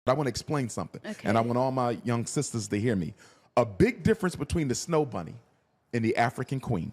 I want to explain something, Okay. and I want all my young sisters to hear me. A big difference between the snow bunny and the African queen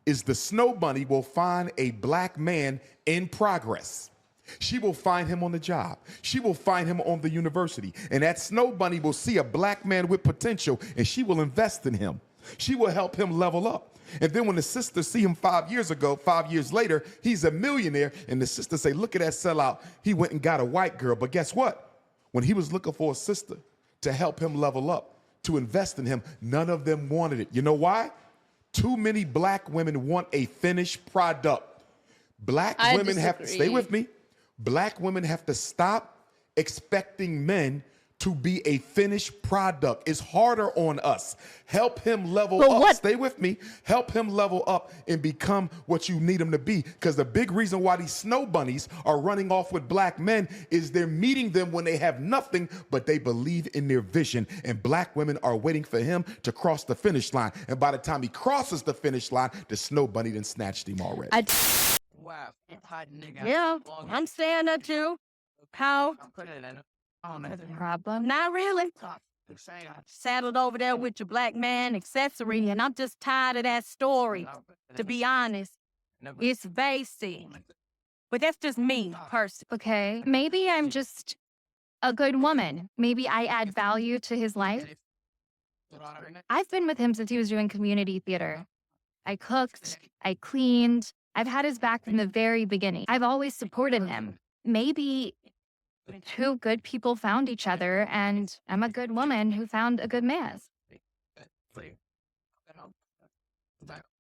is the snow bunny will find a black man in progress. She will find him on the job. She will find him on the university. And that snow bunny will see a black man with potential, and she will invest in him. She will help him level up. And then when the sisters see him 5 years ago, 5 years later, he's a millionaire, and the sisters say, look at that sellout. He went and got a white girl. But guess what? When he was looking for a sister to help him level up, to invest in him, none of them wanted it. You know why? Too many black women want a finished product. Black women have to, stay with me. Black women have to stop expecting men to be a finished product. It's harder on us. Help him level up. Stay with me. Help him level up and become what you need him to be. Because the big reason why these snow bunnies are running off with black men is they're meeting them when they have nothing, but they believe in their vision. And black women are waiting for him to cross the finish line. And by the time he crosses the finish line, the snow bunny done snatched him already. Wow. Yeah, I'm saying that too. How? Problem. Not really. Saddled over there with your black man accessory, and I'm just tired of that story. To be honest, it's basic. But that's just me, personally. Okay, maybe I'm just a good woman. Maybe I add value to his life. I've been with him since he was doing community theater. I cooked, I cleaned. I've had his back from the very beginning. I've always supported him. Maybe two good people found each other, and I'm a good woman who found a good man.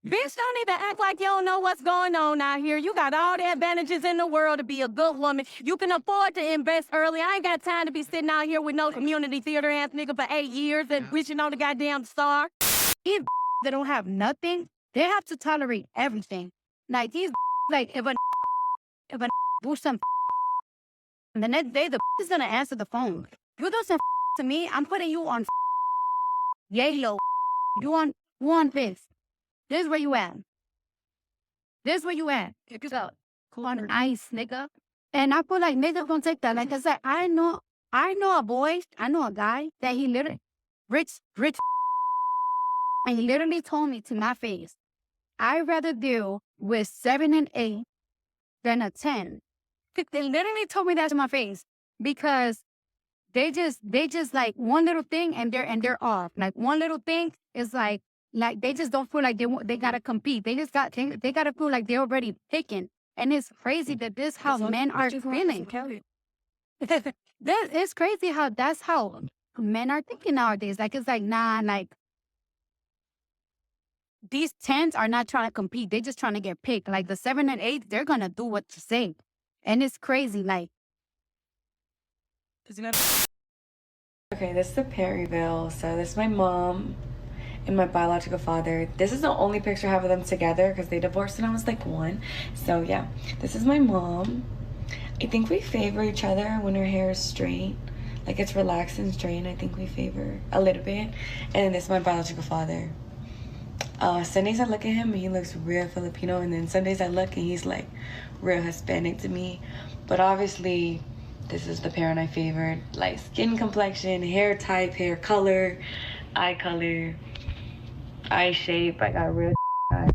Bitch, don't even act like you don't know what's going on out here. You got all the advantages in the world to be a good woman. You can afford to invest early. I ain't got time to be sitting out here with no community theater ass nigga for 8 years and wishing on the goddamn star. These that don't have nothing, they have to tolerate everything. Like these like if a do some and the next day the is gonna answer the phone. You do some to me, I'm putting you on yellow. You want this. This is where you at. This is where you at. Check it out. On ice, nigga. And I feel like niggas gonna take that. Like I said, I know a boy, I know a guy that he literally rich, and he literally told me to my face, I'd rather deal with 7 and 8 than a 10. They literally told me that to my face because they just like one little thing and they're off. Like one little thing is like they just don't feel like they gotta compete. They gotta feel like they're already taken. And it's crazy that this how men are feeling. It's crazy how that's how men are thinking nowadays. Like it's like nah, like these 10s are not trying to compete. They're just trying to get picked. Like the 7 and 8, they're gonna do what you say. And it's crazy, like. Okay, this is the Perryville. So this is my mom and my biological father. This is the only picture I have of them together because they divorced when I was like 1. So yeah, this is my mom. I think we favor each other when her hair is straight. Like it's relaxed and straight. I think we favor a little bit. And then this is my biological father. Sundays I look at him and he looks real Filipino, and then Sundays I look and he's like real Hispanic to me. But obviously this is the parent I favored. Like skin complexion, hair type, hair color, eye shape. I got real eyes.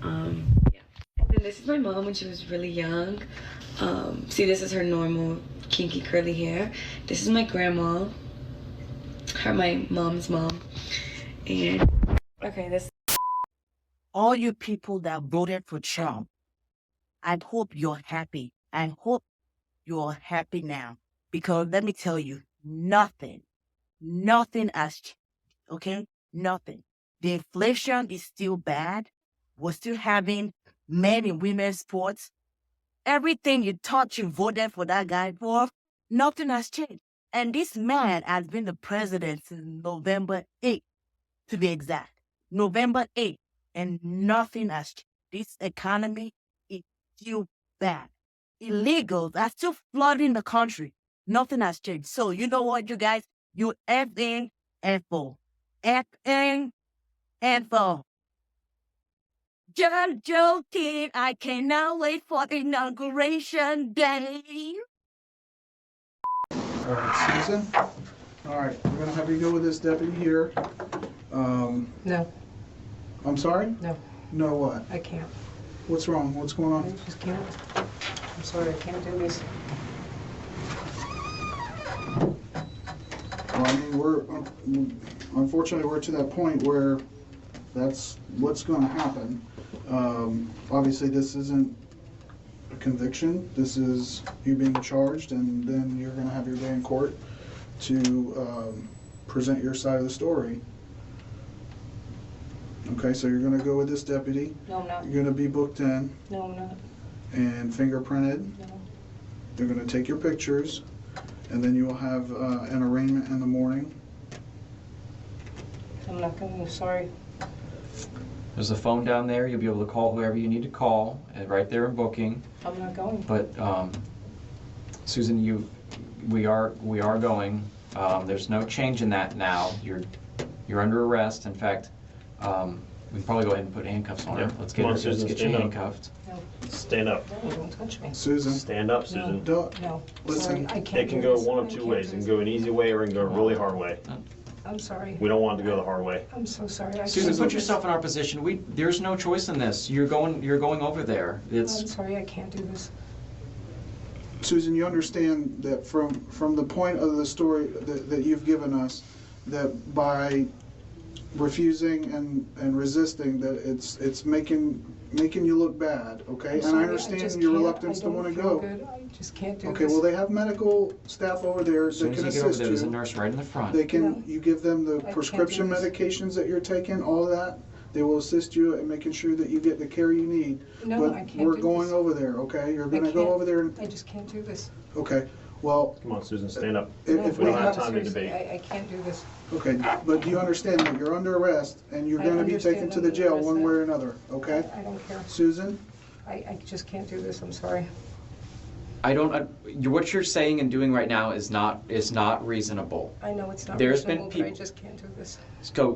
Yeah. And then this is my mom when she was really young. See, this is her normal kinky curly hair. This is my grandma, my mom's mom. And okay, this. All you people that voted for Trump, I hope you're happy. I hope you're happy now. Because let me tell you, nothing has changed, okay? Nothing. The inflation is still bad. We're still having men and women's sports. Everything you thought you voted for that guy for, nothing has changed. And this man has been the president since November 8th, to be exact. November 8th. And nothing has changed. This economy is still bad. Illegals are still flooding the country. Nothing has changed. So you know what, you guys? You effing info. Effing info. Just joking. I cannot wait for the inauguration day. All right, Susan. All right, we're gonna have you go with this deputy here. No, I'm sorry? no, No what? I can't. What's wrong? What's going I on? just can't. I'm sorry, I can't do this. Well, I mean, unfortunately, we're to that point where that's what's gonna happen. Obviously, this isn't a conviction. This is you being charged, and then you're gonna have your day in court to present your side of the story. Okay, so you're gonna go with this deputy. No, I'm not. You're gonna be booked in No, I'm not. and fingerprinted. No. They're gonna take your pictures, and then you will have an arraignment in the morning. I'm not going. I'm sorry. There's a phone down there. You'll be able to call whoever you need to call, and right there in booking. I'm not going. But Susan, we are going. There's no change in that now. You're under arrest. In fact, we can probably go ahead and put handcuffs on her. Yeah. Let's Come get on, her. Susan, Let's get you stand up. handcuffed. No, Stand up. no, don't touch me. Susan, Stand up, Susan. don't, No, Listen, sorry, I can't It can do go this. one I of two can't ways. do It can this. go an easy way or it can go a really hard way. I'm sorry. We don't want it to go the hard way. I'm so sorry. I Susan, can't put do yourself in our position. There's no choice in this. You're going over there. this. I'm sorry, I can't do this. Susan, you understand that from the point of the story that you've given us, that by refusing and resisting, that it's making you look bad, okay? I'm And sorry, I I understand just your can't. reluctance to I don't want to feel go. good. I just can't do Okay, this. well, they have medical staff over there As soon that as can you get over assist there, there's a you. nurse right in the front. They can, No. you give them the can't prescription do this. medications that you're taking, all that. They will assist you in making sure that you get the care you need. No, I But can't we're do going this. over there, okay? You're I gonna go can't. over there and, I just can't do this. okay, well, Come on, Susan, stand up. if We we don't have have, time to Seriously, debate. I can't do this. okay, but do you understand that you're under arrest and you're I gonna be understand taken to I'm the under jail arrest one now. way or another, okay? I don't care. Susan, I just can't do this. I'm sorry. I don't. What you're saying and doing right now is not reasonable. I know it's not There's been reasonable, but I people- just can't do this. So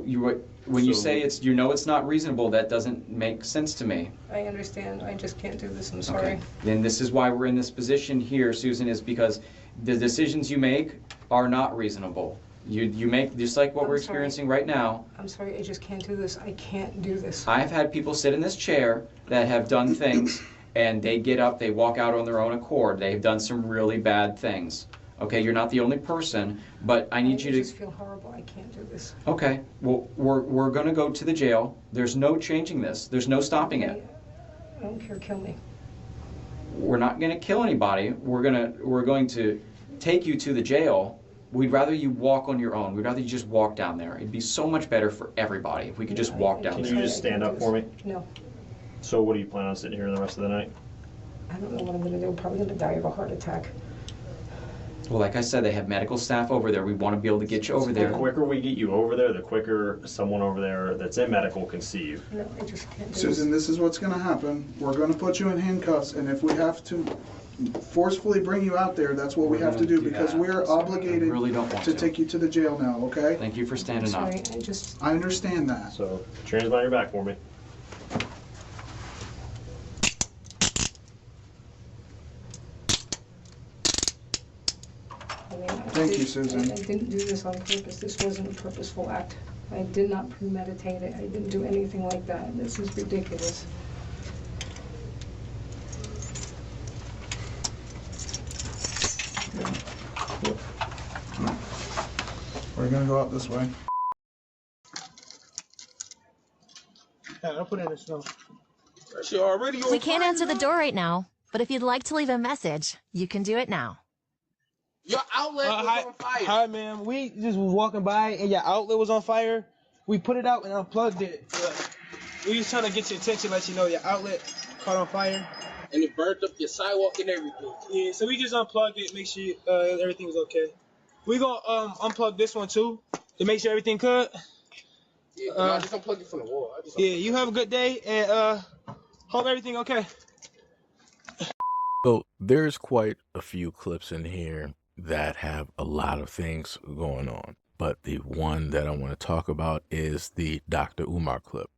when you So- say it's not reasonable, that doesn't make sense to me. I understand. I just can't do this. I'm sorry. Okay. Then this is why we're in this position here, Susan, is because the decisions you make are not reasonable. You make just like what I'm we're sorry. experiencing right now. I'm sorry. I just can't do this. I can't do this. I've had people sit in this chair that have done things and they get up, they walk out on their own accord. They've done some really bad things. Okay, you're not the only person, but I need you I to. just feel horrible. I can't do this. Okay, well, we're gonna go to the jail. There's no changing this. There's no stopping it. I don't care. Kill me. We're not gonna kill anybody. We're going to take you to the jail. We'd rather you walk on your own. We'd rather you just walk down there. It'd be so much better for everybody if we could just walk down Can there. you just stand up for me? No. So what do you plan on sitting here the rest of the night? I don't know what I'm going to do. I'm probably going to die of a heart attack. Well, like I said, they have medical staff over there. We want to be able to get you over The there. quicker we get you over there, the quicker someone over there that's in medical can see you. No, I just can't do Susan, this. this is what's gonna happen. We're gonna put you in handcuffs, and if we have to forcefully bring you out there, that's what we We're have to gonna do, do because that. we are I obligated really don't want to to. take you to the jail now, okay? Thank you for standing up. Sorry. I just. I understand that. So put your hands behind your back for me. I mean, Thank you, Susan. I didn't do this on purpose. This wasn't a purposeful act. I did not premeditate it. I didn't do anything like that. This is ridiculous. We're gonna go out this way. I'll put it in the snow. We can't answer the door right now, but if you'd like to leave a message, you can do it now. Your outlet was on fire. Hi, man. We just was walking by and your outlet was on fire. We put it out and unplugged it. We was trying to get your attention, let you know your outlet caught on fire. And it burned up your sidewalk and everything. Yeah, so we just unplugged it, make sure everything was okay. We gonna unplug this one too to make sure everything good. Yeah, I just unplugged it from the wall. Yeah, you have a good day and hope everything okay. So there's quite a few clips in here that have a lot of things going on. But the one that I want to talk about is the Dr. Umar clip.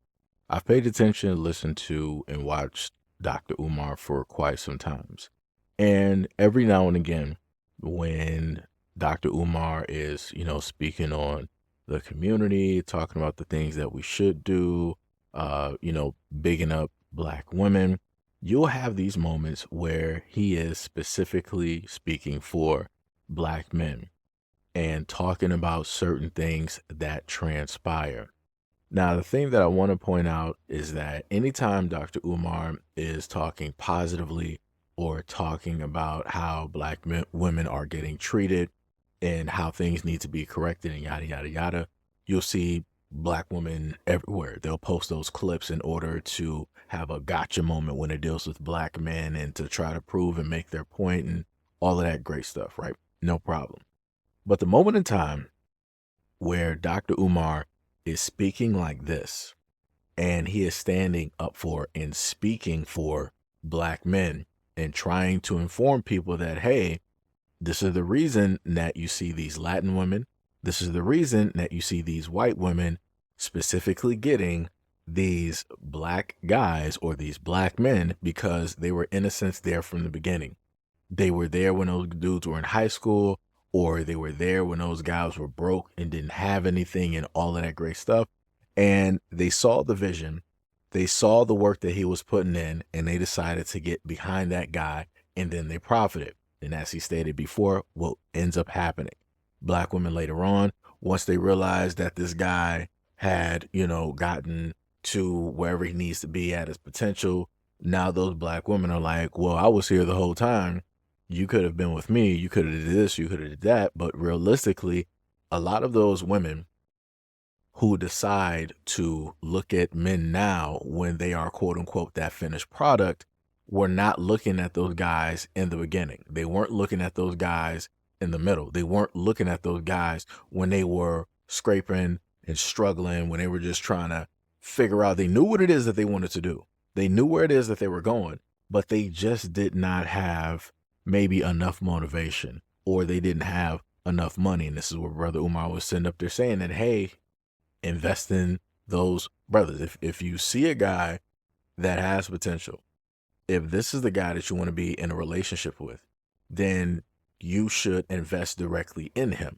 I've paid attention, listened to, and watched Dr. Umar for quite some times. And every now and again, when Dr. Umar is, speaking on the community, talking about the things that we should do, bigging up Black women, you'll have these moments where he is specifically speaking for Black men and talking about certain things that transpire. Now, the thing that I want to point out is that anytime Dr. Umar is talking positively or talking about how Black women are getting treated and how things need to be corrected and yada, yada, yada, you'll see Black women everywhere. They'll post those clips in order to have a gotcha moment when it deals with Black men and to try to prove and make their point and all of that great stuff, right? No problem. But the moment in time where Dr. Umar is speaking like this, and he is standing up for and speaking for Black men and trying to inform people that, hey, this is the reason that you see these Latin women. This is the reason that you see these white women specifically getting these Black guys or these Black men, because they were, in a sense, there from the beginning. They were there when those dudes were in high school, or they were there when those guys were broke and didn't have anything and all of that great stuff. And they saw the vision, they saw the work that he was putting in, and they decided to get behind that guy, and then they profited. And as he stated before, what ends up happening, Black women later on, once they realized that this guy had, gotten to wherever he needs to be at his potential, now those Black women are like, well, I was here the whole time. You could have been with me. You could have did this. You could have did that. But realistically, a lot of those women who decide to look at men now when they are, quote unquote, that finished product, were not looking at those guys in the beginning. They weren't looking at those guys in the middle. They weren't looking at those guys when they were scraping and struggling, when they were just trying to figure out. They knew what it is that they wanted to do. They knew where it is that they were going, but they just did not have maybe enough motivation, or they didn't have enough money. And this is where Brother Umar was sitting up there saying that, hey, invest in those brothers. If you see a guy that has potential, if this is the guy that you want to be in a relationship with, then you should invest directly in him.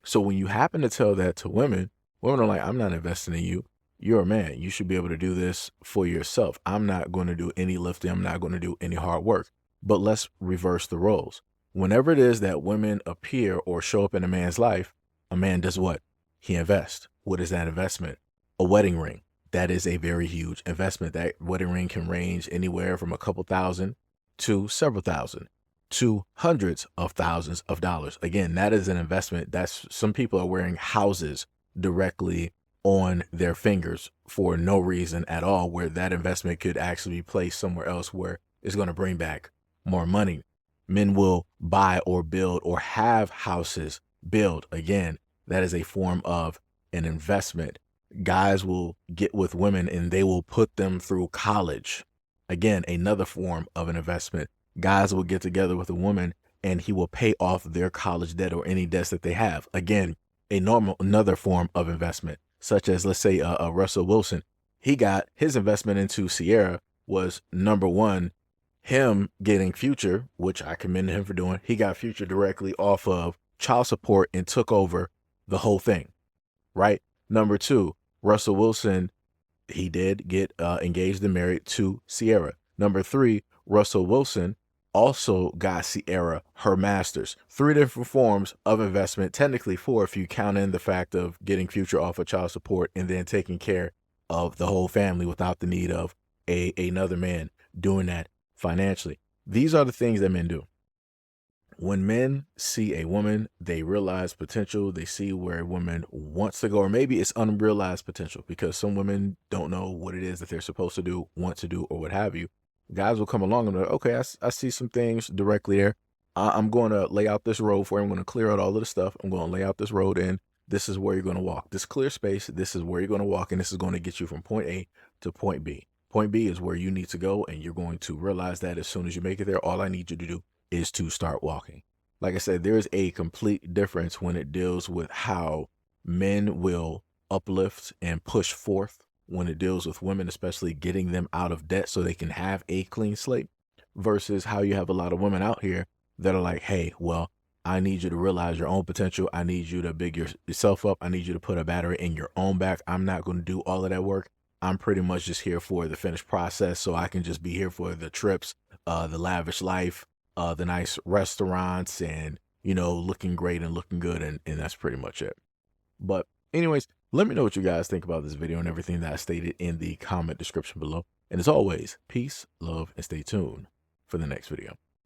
So when you happen to tell that to women, women are like, I'm not investing in you. You're a man. You should be able to do this for yourself. I'm not going to do any lifting. I'm not going to do any hard work. But let's reverse the roles. Whenever it is that women appear or show up in a man's life, a man does what? He invests. What is that investment? A wedding ring. That is a very huge investment. That wedding ring can range anywhere from a couple thousand to several thousand to hundreds of thousands of dollars. Again, that is an investment. That's, some people are wearing houses directly on their fingers for no reason at all, where that investment could actually be placed somewhere else where it's going to bring back more money. Men will buy or build or have houses built. Again, that is a form of an investment. Guys will get with women and they will put them through college. Again, another form of an investment. Guys will get together with a woman and he will pay off their college debt or any debts that they have. Again, another form of investment, such as, let's say, Russell Wilson. He got his investment into Sierra was, number one, him getting Future, which I commend him for doing. He got Future directly off of child support and took over the whole thing, right? Number two, Russell Wilson, he did get engaged and married to Sierra. Number three, Russell Wilson also got Sierra her master's. 3 different forms of investment, technically 4 if you count in the fact of getting Future off of child support and then taking care of the whole family without the need of another man doing that financially. These are the things that men do. When men see a woman, they realize potential. They see where a woman wants to go, or maybe it's unrealized potential because some women don't know what it is that they're supposed to do, want to do, or what have you. Guys will come along and be like, okay, I see some things directly there. I'm going to lay out this road for you. I'm going to clear out all of the stuff. I'm going to lay out this road, and this is where you're going to walk. This clear space, this is where you're going to walk, and this is going to get you from point A to point B. Point B is where you need to go, and you're going to realize that as soon as you make it there, all I need you to do is to start walking. Like I said, there's a complete difference when it deals with how men will uplift and push forth when it deals with women, especially getting them out of debt so they can have a clean slate, versus how you have a lot of women out here that are like, hey, well, I need you to realize your own potential. I need you to big yourself up. I need you to put a battery in your own back. I'm not going to do all of that work. I'm pretty much just here for the finished process, so I can just be here for the trips, the lavish life, the nice restaurants, and, you know, looking great and looking good, and that's pretty much it. But anyways, let me know what you guys think about this video and everything that I stated in the comment description below. And as always, peace, love, and stay tuned for the next video.